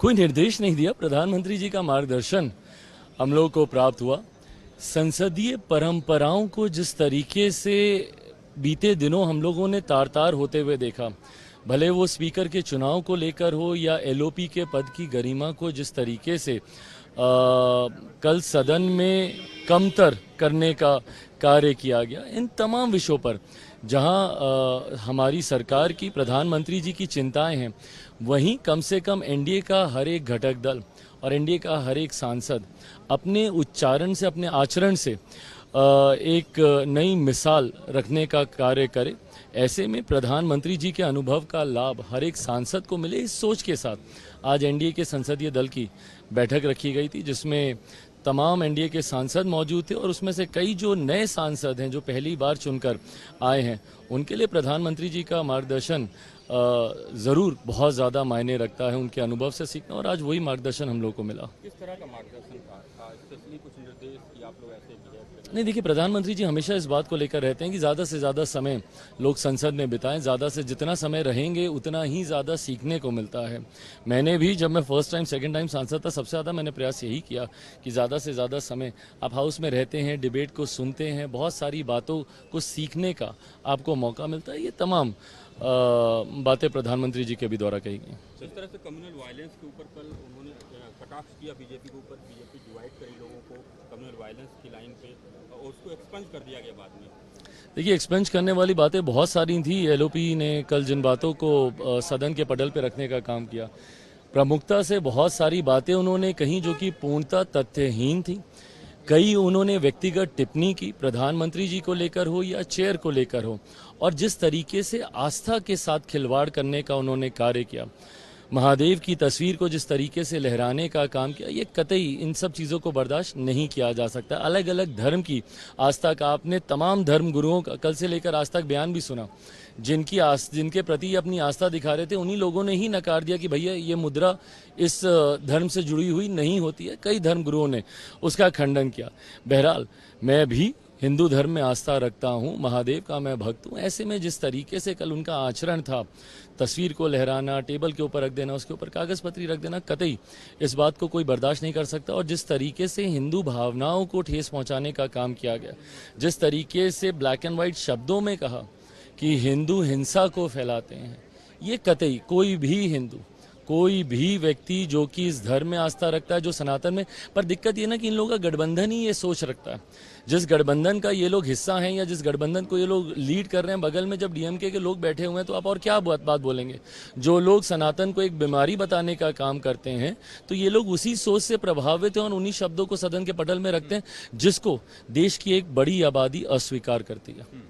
कोई निर्देश नहीं दिया, प्रधानमंत्री जी का मार्गदर्शन हम लोग को प्राप्त हुआ। संसदीय परंपराओं को जिस तरीके से बीते दिनों हम लोगों ने तार तार होते हुए देखा, भले वो स्पीकर के चुनाव को लेकर हो या एलओपी के पद की गरिमा को जिस तरीके से कल सदन में कमतर करने का कार्य किया गया, इन तमाम विषयों पर जहां हमारी सरकार की, प्रधानमंत्री जी की चिंताएं हैं, वहीं कम से कम एनडीए का हर एक घटक दल और एनडीए का हर एक सांसद अपने उच्चारण से, अपने आचरण से एक नई मिसाल रखने का कार्य करे। ऐसे में प्रधानमंत्री जी के अनुभव का लाभ हर एक सांसद को मिले, इस सोच के साथ आज एनडीए के संसदीय दल की बैठक रखी गई थी, जिसमें तमाम एनडीए के सांसद मौजूद थे और उसमें से कई जो नए सांसद हैं, जो पहली बार चुनकर आए हैं, उनके लिए प्रधानमंत्री जी का मार्गदर्शन ज़रूर बहुत ज़्यादा मायने रखता है, उनके अनुभव से सीखना, और आज वही मार्गदर्शन हम लोग को मिला। किस तरह का मार्गदर्शन था? स्पेशली कुछ निर्देश कि आप लोग ऐसे नहीं, देखिए, प्रधानमंत्री जी हमेशा इस बात को लेकर रहते हैं कि ज़्यादा से ज़्यादा समय लोग संसद में बिताएं, ज़्यादा से जितना समय रहेंगे उतना ही ज़्यादा सीखने को मिलता है। मैंने भी जब मैं फर्स्ट टाइम सेकंड टाइम सांसद था, सबसे ज़्यादा मैंने प्रयास यही किया कि ज़्यादा से ज़्यादा समय आप हाउस में रहते हैं, डिबेट को सुनते हैं, बहुत सारी बातों को सीखने का आपको मौका मिलता है। ये तमाम बातें प्रधानमंत्री जी के भी द्वारा कही गई। जिस तरह से कम्युनल वायलेंस के ऊपर कल उन्होंने कटाक्ष किया बीजेपी के ऊपर, बीजेपी डिवाइड करी लोगों को कम्युनल वायलेंस की लाइन पे, और उसको एक्सपंज कर दिया गया बाद में। देखिए, एक्सपेंज करने वाली बातें बहुत सारी थी। एलओपी ने कल जिन बातों को सदन के पटल पर रखने का काम किया, प्रमुखता से बहुत सारी बातें उन्होंने कही जो कि पूर्णतः तथ्यहीन थी। कई उन्होंने व्यक्तिगत टिप्पणी की, प्रधानमंत्री जी को लेकर हो या चेयर को लेकर हो, और जिस तरीके से आस्था के साथ खिलवाड़ करने का उन्होंने कार्य किया, महादेव की तस्वीर को जिस तरीके से लहराने का काम किया, ये कतई इन सब चीज़ों को बर्दाश्त नहीं किया जा सकता। अलग अलग धर्म की आस्था का आपने तमाम धर्म गुरुओं का कल से लेकर आज तक बयान भी सुना, जिनके प्रति अपनी आस्था दिखा रहे थे, उन्हीं लोगों ने ही नकार दिया कि भैया ये मुद्रा इस धर्म से जुड़ी हुई नहीं होती है। कई धर्म गुरुओं ने उसका खंडन किया। बहरहाल, मैं भी हिंदू धर्म में आस्था रखता हूं, महादेव का मैं भक्त हूं। ऐसे में जिस तरीके से कल उनका आचरण था, तस्वीर को लहराना, टेबल के ऊपर रख देना, उसके ऊपर कागज पत्री रख देना, कतई इस बात को कोई बर्दाश्त नहीं कर सकता। और जिस तरीके से हिंदू भावनाओं को ठेस पहुंचाने का काम किया गया, जिस तरीके से ब्लैक एंड व्हाइट शब्दों में कहा कि हिंदू हिंसा को फैलाते हैं, ये कतई कोई भी हिंदू, कोई भी व्यक्ति जो कि इस धर्म में आस्था रखता है, जो सनातन में, पर दिक्कत ये ना कि इन लोगों का गठबंधन ही ये सोच रखता है। जिस गठबंधन का ये लोग हिस्सा हैं या जिस गठबंधन को ये लोग लीड कर रहे हैं, बगल में जब डीएमके के लोग बैठे हुए हैं, तो आप और क्या बात बोलेंगे। जो लोग सनातन को एक बीमारी बताने का काम करते हैं, तो ये लोग उसी सोच से प्रभावित हैं और उन्हीं शब्दों को सदन के पटल में रखते हैं, जिसको देश की एक बड़ी आबादी अस्वीकार करती है।